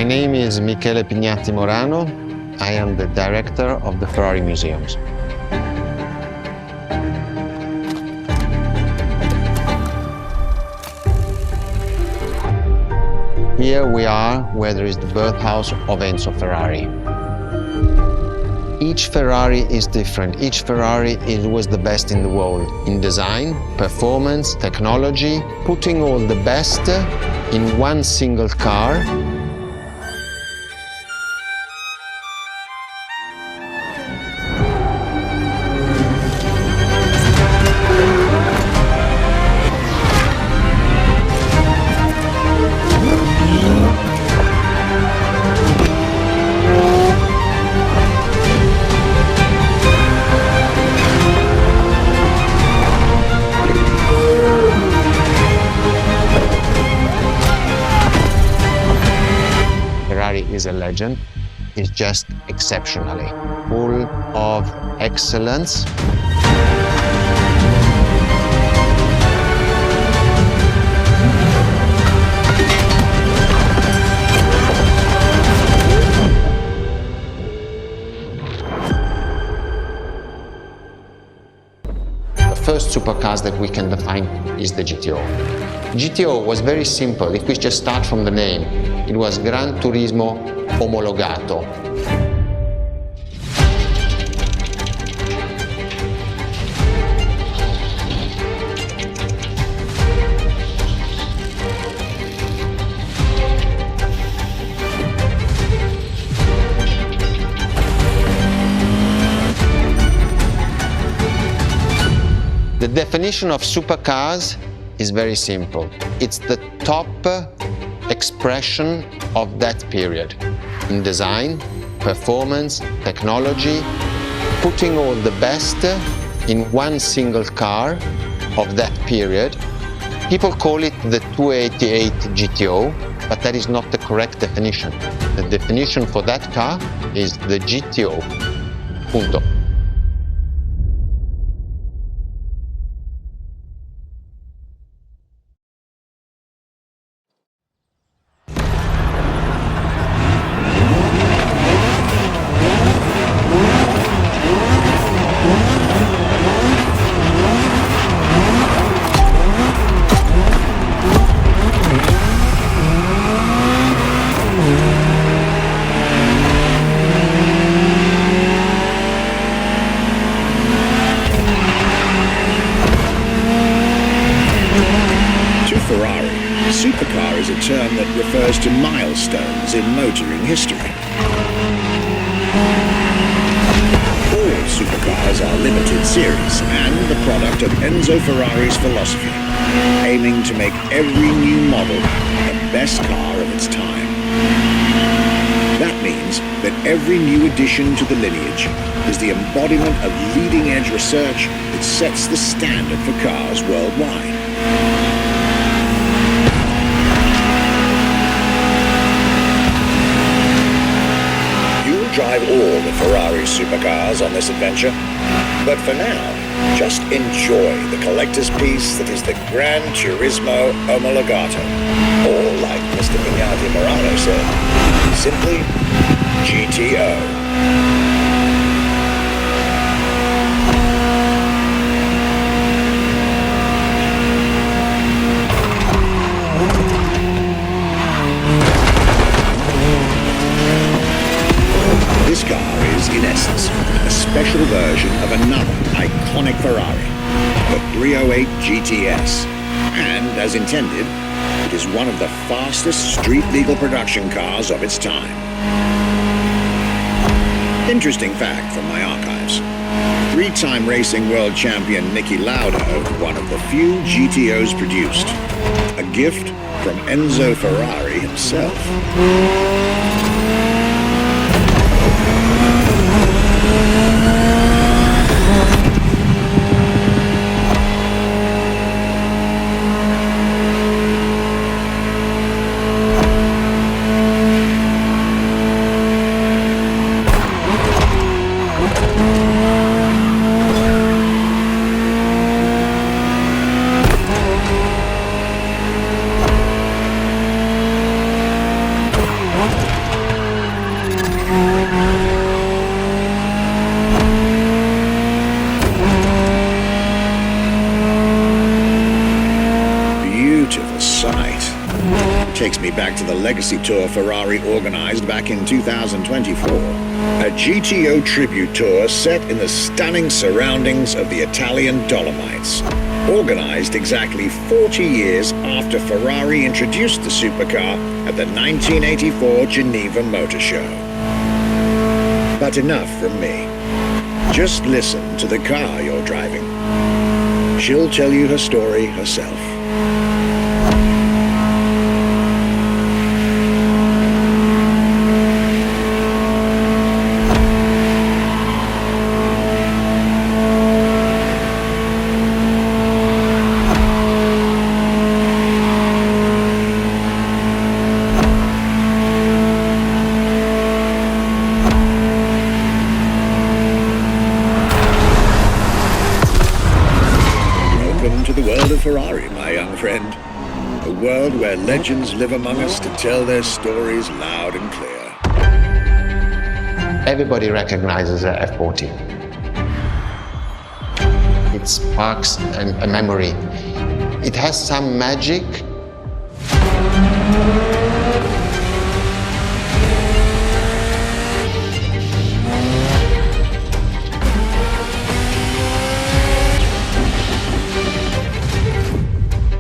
My name is Michele Pignatti Morano. I am the director of the Ferrari Museums. Here we are where there is the birthhouse of Enzo Ferrari. Each Ferrari is different. Each Ferrari was the best in the world in design, performance, technology, putting all the best in one single car. Ferrari is a legend. It's just exceptionally full of excellence. The first supercars that we can define is the GTO. GTO was very simple. If we just start from the name, it was Gran Turismo Omologato. The definition of supercars is very simple. It's the top expression of that period in design, performance, technology, putting all the best in one single car of that period. People call it the 288 GTO, but that is not the correct definition. The definition for that car is the GTO. Punto. Ferrari, supercar is a term that refers to milestones in motoring history. All supercars are limited series and the product of Enzo Ferrari's philosophy, aiming to make every new model the best car of its time. That means that every new addition to the lineage is the embodiment of leading-edge research that sets the standard for cars worldwide. Drive all the Ferrari supercars on this adventure, but for now, just enjoy the collector's piece that is the Gran Turismo Omologato, or like Mr. Pignatti Morano said, simply GTO. This car is, in essence, a special version of another iconic Ferrari, the 308 GTS, and, as intended, it is one of the fastest street-legal production cars of its time. Interesting fact from my archives. Three-time racing world champion Niki Lauda owned one of the few GTOs produced, a gift from Enzo Ferrari himself. takes me back to the legacy tour Ferrari organized back in 2024. A GTO tribute tour set in the stunning surroundings of the Italian Dolomites. Organized exactly 40 years after Ferrari introduced the supercar at the 1984 Geneva Motor Show. But enough from me. Just listen to the car you're driving. She'll tell you her story herself. Ferrari, my young friend. A world where legends live among us to tell their stories loud and clear. Everybody recognizes the F40. It sparks a memory. It has some magic.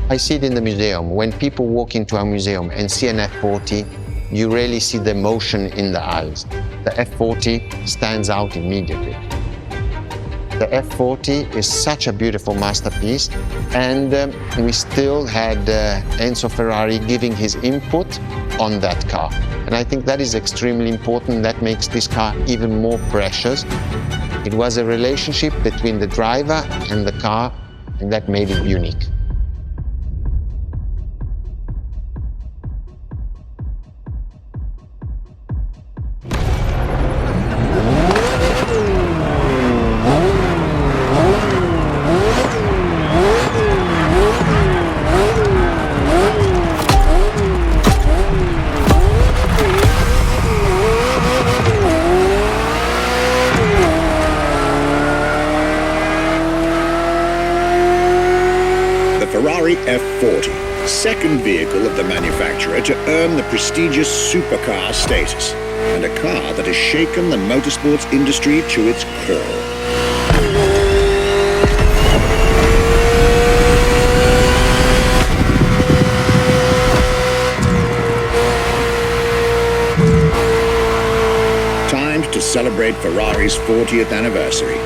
I see it in the museum. When people walk into a museum and see an F40, you really see the emotion in the eyes. The F40 stands out immediately. The F40 is such a beautiful masterpiece, and we still had Enzo Ferrari giving his input on that car. And I think that is extremely important. That makes this car even more precious. It was a relationship between the driver and the car, and that made it unique. Ferrari F40, second vehicle of the manufacturer to earn the prestigious supercar status, and a car that has shaken the motorsports industry to its core. Time to celebrate Ferrari's 40th anniversary.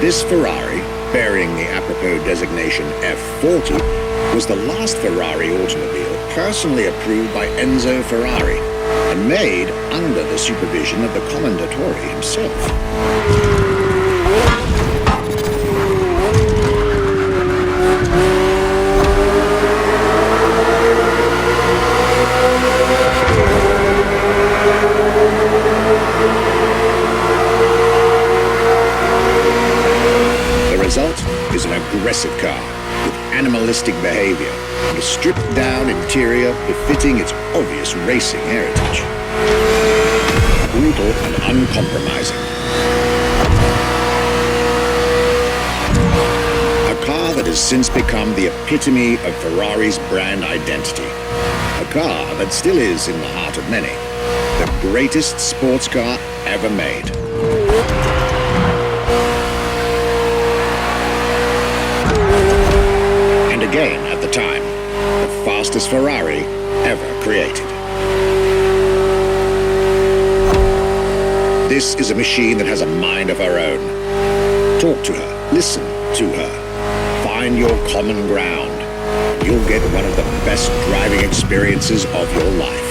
This Ferrari, bearing the apropos designation F40, was the last Ferrari automobile personally approved by Enzo Ferrari and made under the supervision of the Commendatore himself. The result is an aggressive car with animalistic behavior and a stripped-down interior befitting its obvious racing heritage. Brutal and uncompromising. A car that has since become the epitome of Ferrari's brand identity. A car that still is in the heart of many. The greatest sports car ever made. And again, at the time, the fastest Ferrari ever created. This is a machine that has a mind of her own. Talk to her, listen to her, find your common ground. You'll get one of the best driving experiences of your life.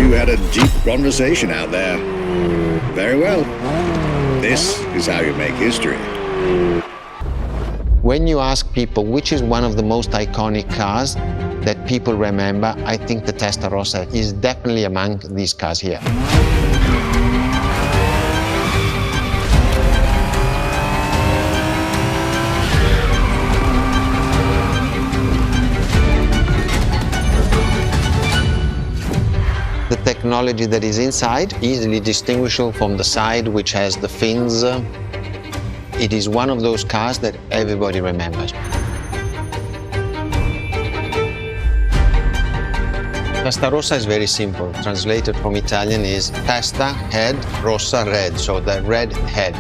two had a deep conversation out there. Very well. This is how you make history. When you ask people which is one of the most iconic cars that people remember, I think the Testarossa is definitely among these cars here. The technology that is inside, easily distinguishable from the side which has the fins. It is one of those cars that everybody remembers. Testarossa is very simple. Translated from Italian is testa, head, rossa, red, so the red head.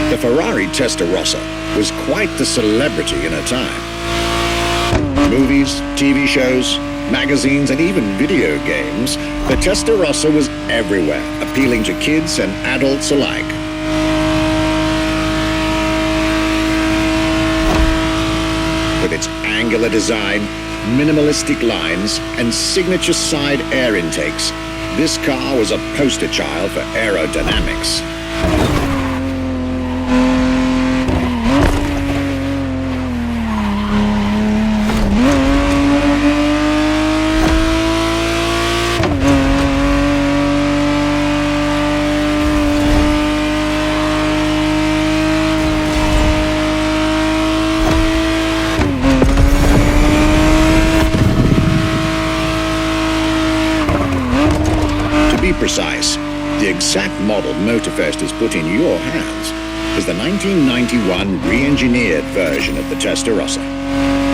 The Ferrari Testarossa was quite the celebrity in her time. Movies, TV shows, magazines, and even video games, the Testarossa was everywhere, appealing to kids and adults alike. With its angular design, minimalistic lines, and signature side air intakes, this car was a poster child for aerodynamics. To be precise, the exact model MotorFest has put in your hands is the 1991 re-engineered version of the Testarossa,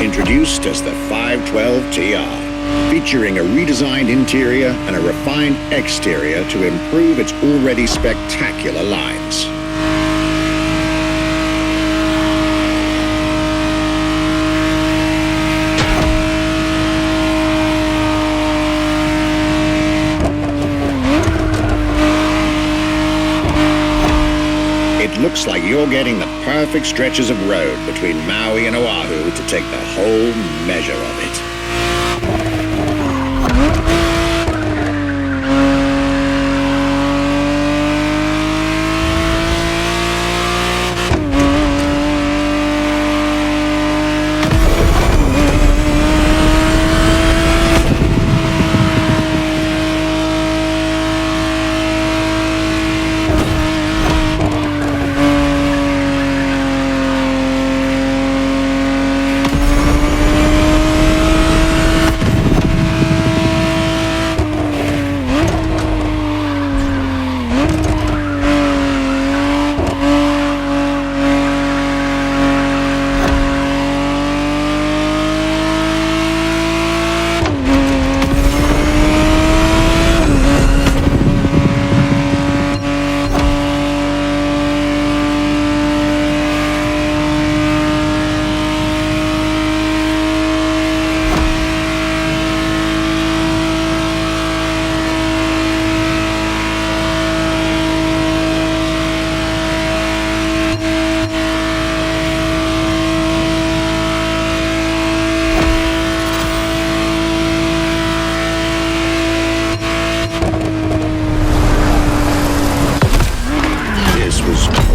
introduced as the 512 TR, featuring a redesigned interior and a refined exterior to improve its already spectacular lines. It looks like you're getting the perfect stretches of road between Maui and Oahu to take the whole measure of it.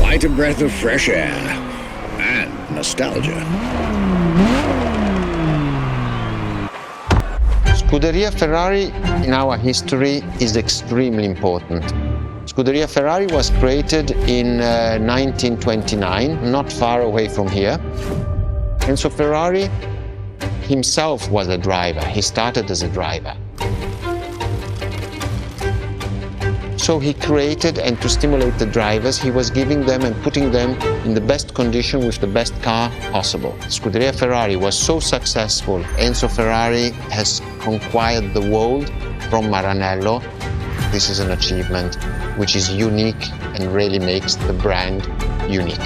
Quite a breath of fresh air and nostalgia. Scuderia Ferrari in our history is extremely important. Scuderia Ferrari was created in 1929, not far away from here. Enzo Ferrari himself was a driver. He started as a driver. So he created, and to stimulate the drivers, he was giving them and putting them in the best condition with the best car possible. Scuderia Ferrari was so successful. Enzo Ferrari has conquered the world from Maranello. this is an achievement which is unique and really makes the brand unique.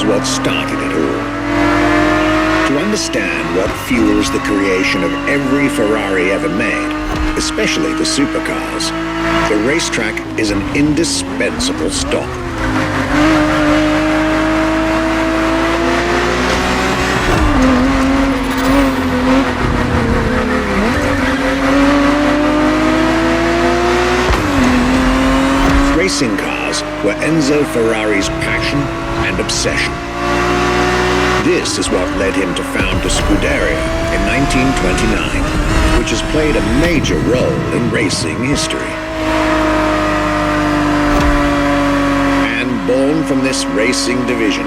What started it all. To understand what fuels the creation of every Ferrari ever made, especially the supercars, the racetrack is an indispensable stop. Racing cars were Enzo Ferrari's passion and obsession. This is what led him to found the Scuderia in 1929, which has played a major role in racing history. And born from this racing division,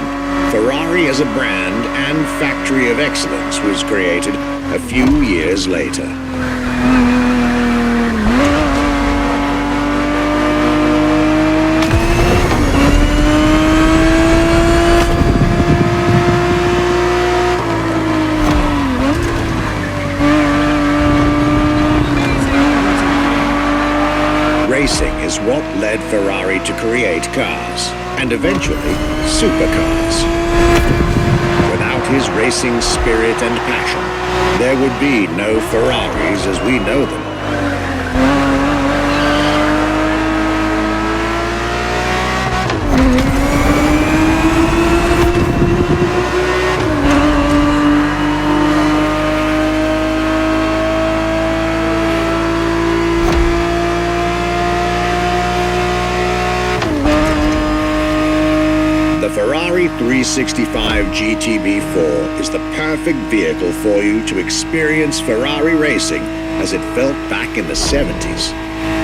Ferrari as a brand and factory of excellence was created a few years later. Racing is what led Ferrari to create cars, and eventually supercars. Without his racing spirit and passion, there would be no Ferraris as we know them. The Ferrari 365 GTB4 is the perfect vehicle for you to experience Ferrari racing as it felt back in the 70s,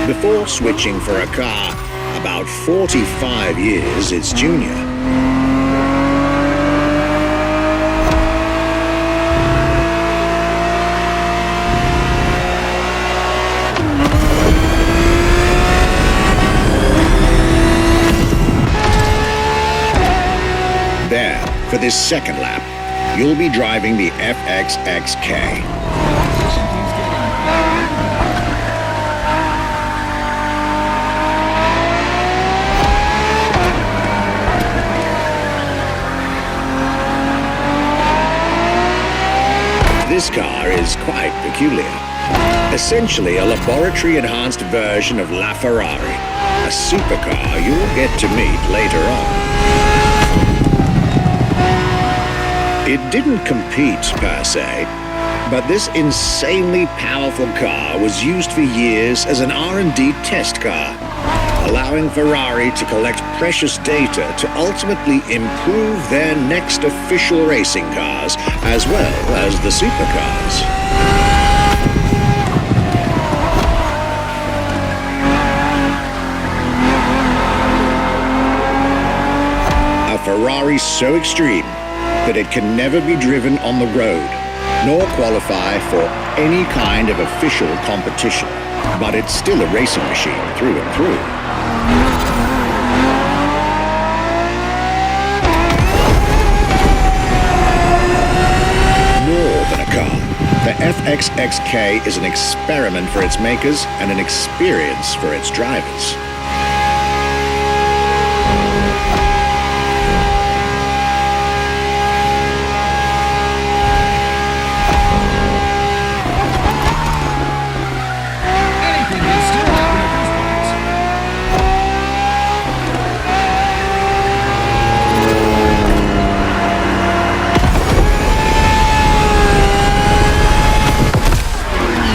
before switching for a car about 45 years its junior. There, for this second lap, you'll be driving the FXXK. This car is quite peculiar. Essentially a laboratory-enhanced version of La Ferrari, a supercar you'll get to meet later on. It didn't compete, per se, but this insanely powerful car was used for years as an R&D test car, allowing Ferrari to collect precious data to ultimately improve their next official racing cars, as well as the supercars. A Ferrari so extreme that it can never be driven on the road, nor qualify for any kind of official competition. But it's still a racing machine through and through. More than a car, the FXXK is an experiment for its makers and an experience for its drivers.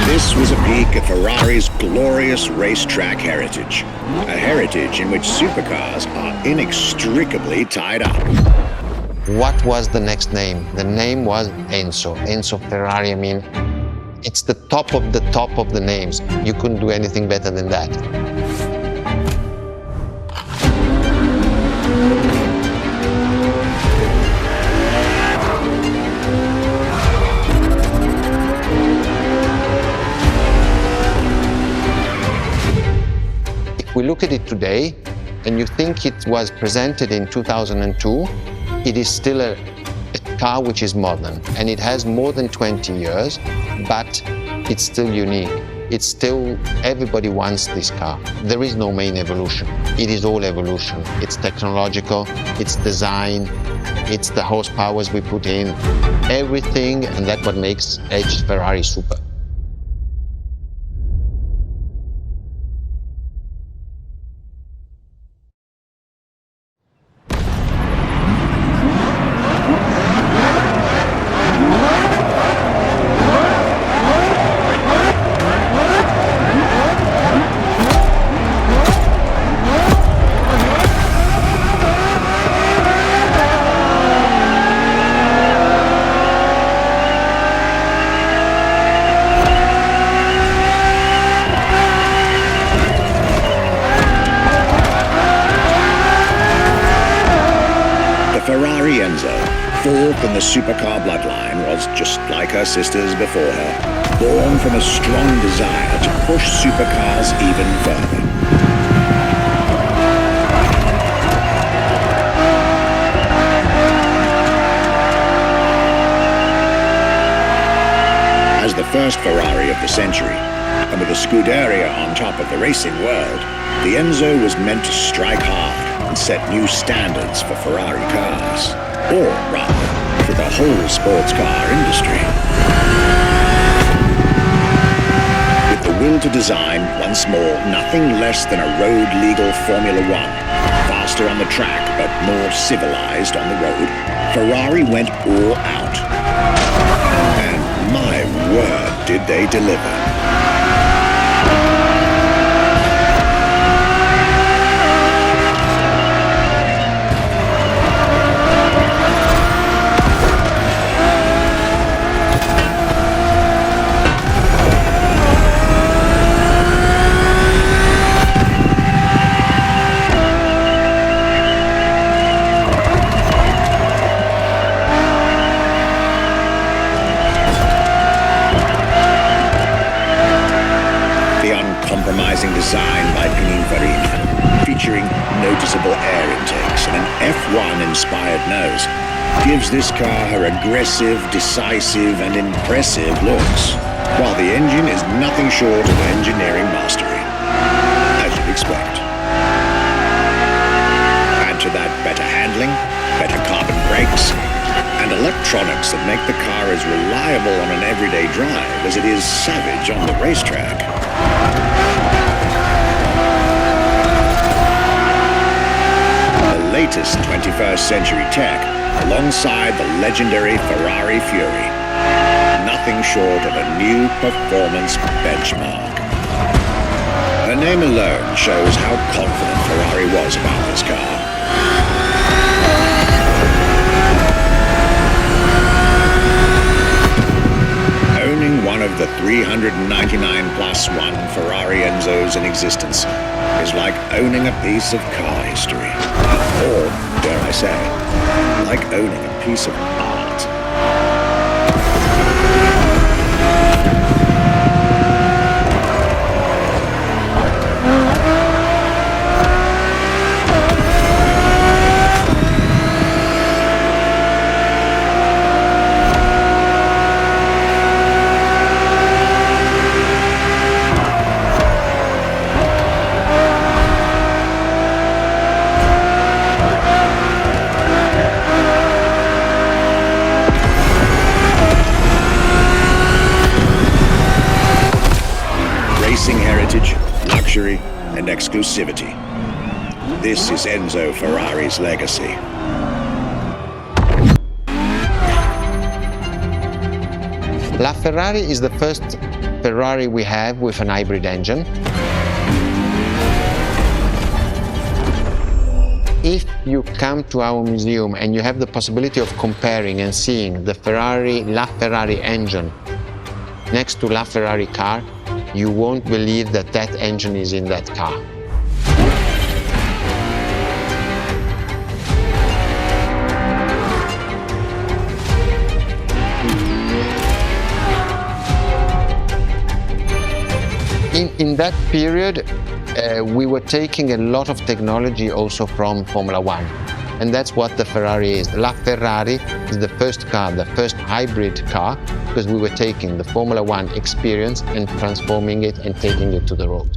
This was a peek at Ferrari's glorious racetrack heritage, a heritage in which supercars are inextricably tied up. What was the next name? The name was Enzo. Enzo Ferrari, I mean, it's the top of the names. You couldn't do anything better than that. we look at it today and you think it was presented in 2002, it is still a car which is modern, and it has more than 20 years, but it's still unique. It's still, everybody wants this car. There is no main evolution. It is all evolution. It's technological, it's design, it's the horsepowers we put in, everything, and that's what makes each Ferrari super. Ferrari Enzo, fourth in the supercar bloodline, was just like her sisters before her, born from a strong desire to push supercars even further. As the first Ferrari of the century, and with a Scuderia on top of the racing world, the Enzo was meant to strike hard and set new standards for Ferrari cars, or rather, for the whole sports car industry. With the will to design, once more, nothing less than a road-legal Formula One, faster on the track but more civilized on the road, Ferrari went all out. And my word, did they deliver. Compromising design by Pininfarina, featuring noticeable air intakes and an F1-inspired nose, gives this car her aggressive, decisive, and impressive looks, while the engine is nothing short of engineering mastery, as you'd expect. Add to that better handling, better carbon brakes, and electronics that make the car as reliable on an everyday drive as it is savage on the racetrack. Latest 21st century tech alongside the legendary Ferrari Fury. Nothing short of a new performance benchmark. Her name alone shows how confident Ferrari was about this car. Owning one of the 399 plus one Ferrari Enzos in existence is like owning a piece of car history. Or, dare I say, like owning a piece of art. Heritage, luxury, and exclusivity. This is Enzo Ferrari's legacy. La Ferrari is the first Ferrari we have with an hybrid engine. If you come to our museum and you have the possibility of comparing and seeing the La Ferrari engine next to La Ferrari car, you won't believe that that engine is in that car. In that period, we were taking a lot of technology also from Formula One. And that's what the Ferrari is. La Ferrari is the first car, the first hybrid car, because we were taking the Formula One experience and transforming it and taking it to the road.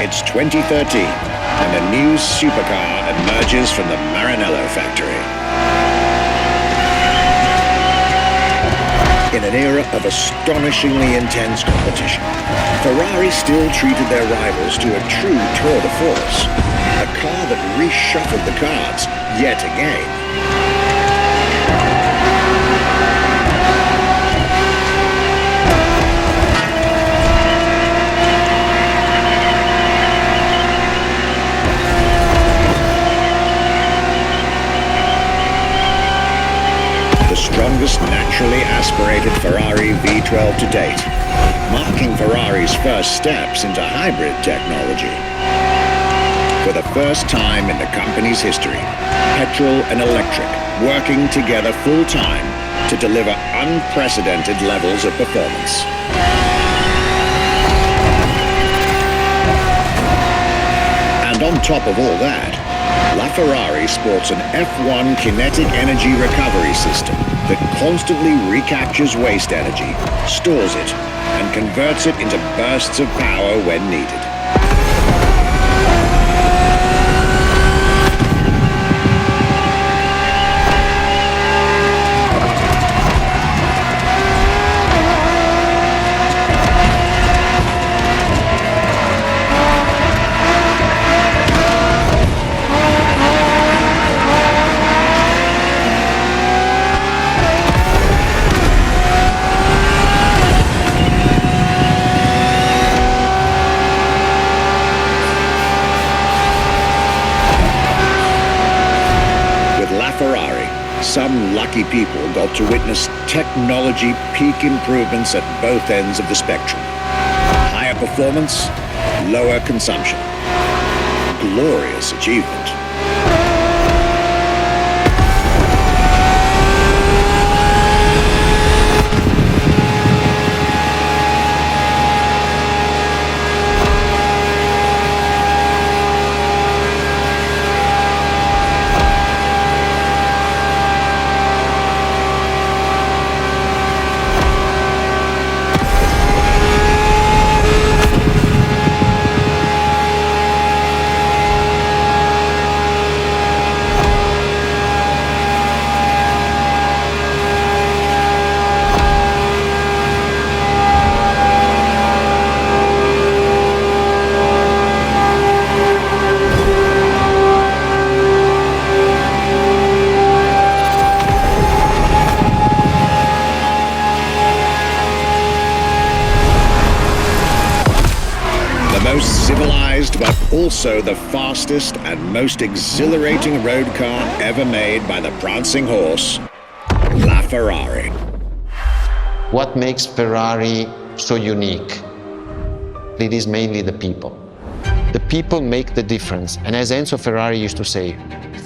It's 2013, and a new supercar emerges from the Maranello factory. In an era of astonishingly intense competition, Ferrari still treated their rivals to a true tour de force, a car that reshuffled the cards yet again. Strongest naturally aspirated Ferrari V12 to date, marking Ferrari's first steps into hybrid technology. For the first time in the company's history, petrol and electric working together full-time to deliver unprecedented levels of performance. And on top of all that, LaFerrari sports an F1 kinetic energy recovery system that constantly recaptures waste energy, stores it, and converts it into bursts of power when needed. Some lucky people got to witness technology peak improvements at both ends of the spectrum. Higher performance, lower consumption. Glorious achievement. Most civilized, but also the fastest and most exhilarating road car ever made by the prancing horse, LaFerrari. What makes Ferrari so unique? It is mainly the people. The people make the difference, and as Enzo Ferrari used to say,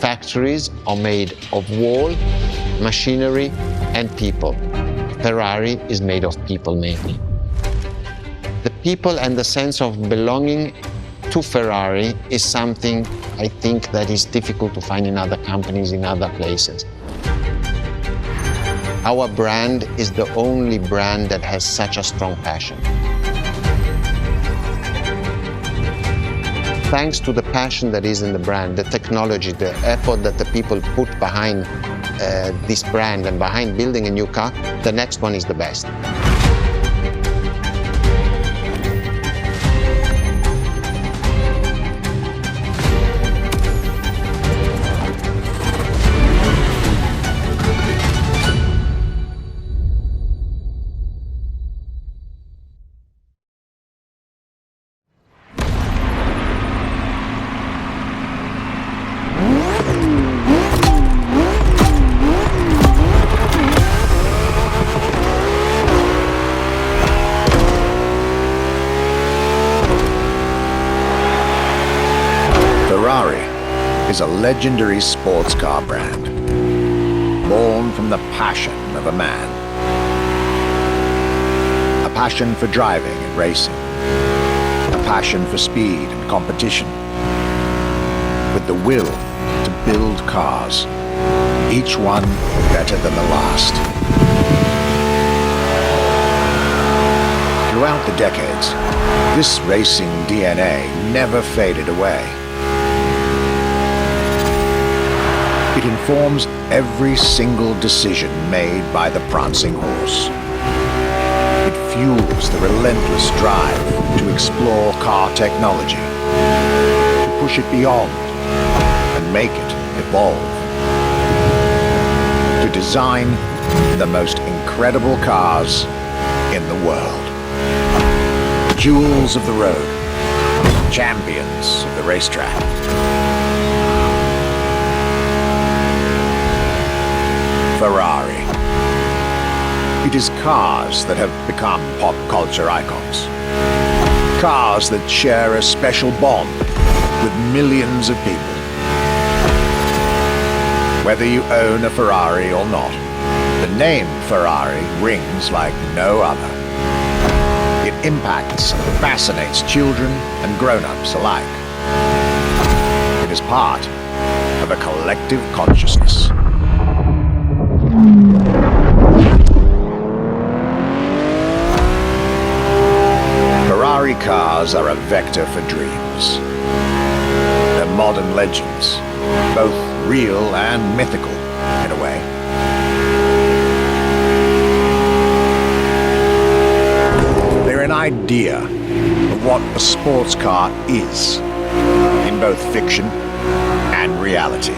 factories are made of wall, machinery, and people. Ferrari is made of people mainly. The people and the sense of belonging to Ferrari is something I think that is difficult to find in other companies, in other places. Our brand is the only brand that has such a strong passion. Thanks to the passion that is in the brand, the technology, the effort that the people put behind this brand and behind building a new car, the next one is the best. Ferrari is a legendary sports car brand, born from the passion of a man. A passion for driving and racing, a passion for speed and competition, with the will to build cars, each one better than the last. Throughout the decades, this racing DNA never faded away. It informs every single decision made by the prancing horse. It fuels the relentless drive to explore car technology, to push it beyond and make it evolve, to design the most incredible cars in the world. Jewels of the road, champions of the racetrack. Ferrari. It is cars that have become pop culture icons. Cars that share a special bond with millions of people. Whether you own a Ferrari or not, the name Ferrari rings like no other. It impacts and fascinates children and grown-ups alike. It is part of a collective consciousness. Ferrari cars are a vector for dreams. They're modern legends, both real and mythical in a way. They're an idea of what a sports car is, in both fiction and reality.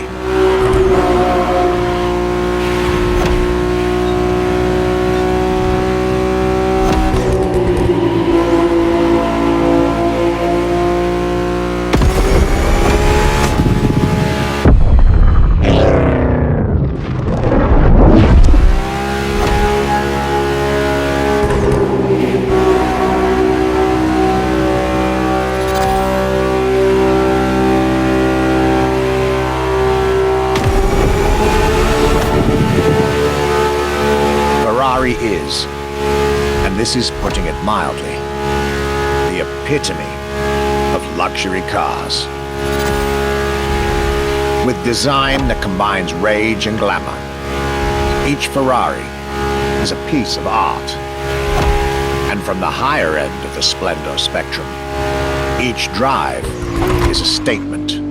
Is, and this is putting it mildly, the epitome of luxury cars. With design that combines rage and glamour, each Ferrari is a piece of art. And from the higher end of the splendor spectrum, each drive is a statement.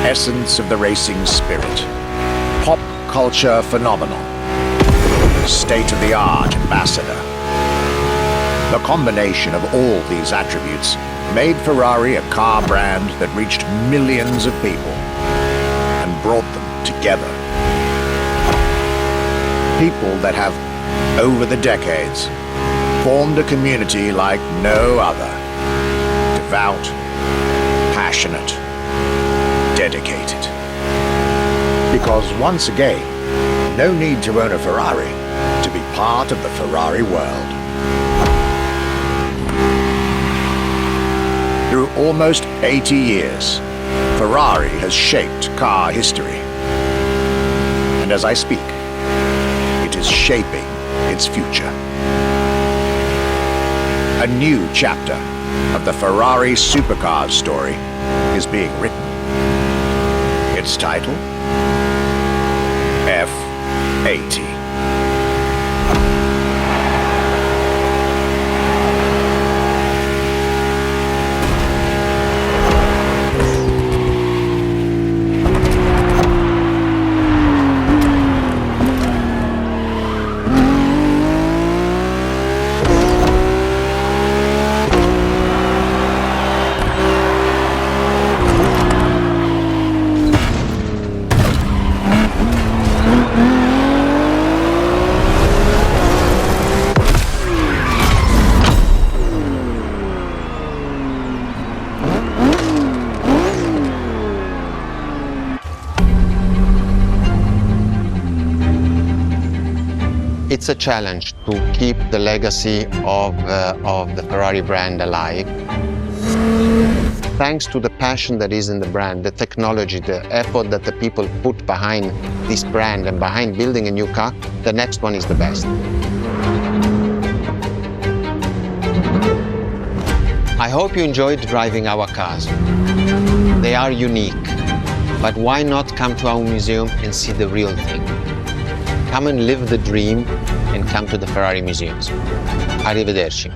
Essence of the racing spirit, pop culture phenomenon, state-of-the-art ambassador. The combination of all these attributes made Ferrari a car brand that reached millions of people and brought them together. People that have, over the decades, formed a community like no other. Devout, passionate, dedicated. Because once again, no need to own a Ferrari to be part of the Ferrari world. Through almost 80 years, Ferrari has shaped car history. And as I speak, it is shaping its future. A new chapter of the Ferrari Supercars story is being written. Its title? F80. It's a challenge to keep the legacy of the Ferrari brand alive. Thanks to the passion that is in the brand, the technology, the effort that the people put behind this brand and behind building a new car, the next one is the best. I hope you enjoyed driving our cars. They are unique, but why not come to our museum and see the real thing? Come and live the dream and come to the Ferrari museums. Arrivederci.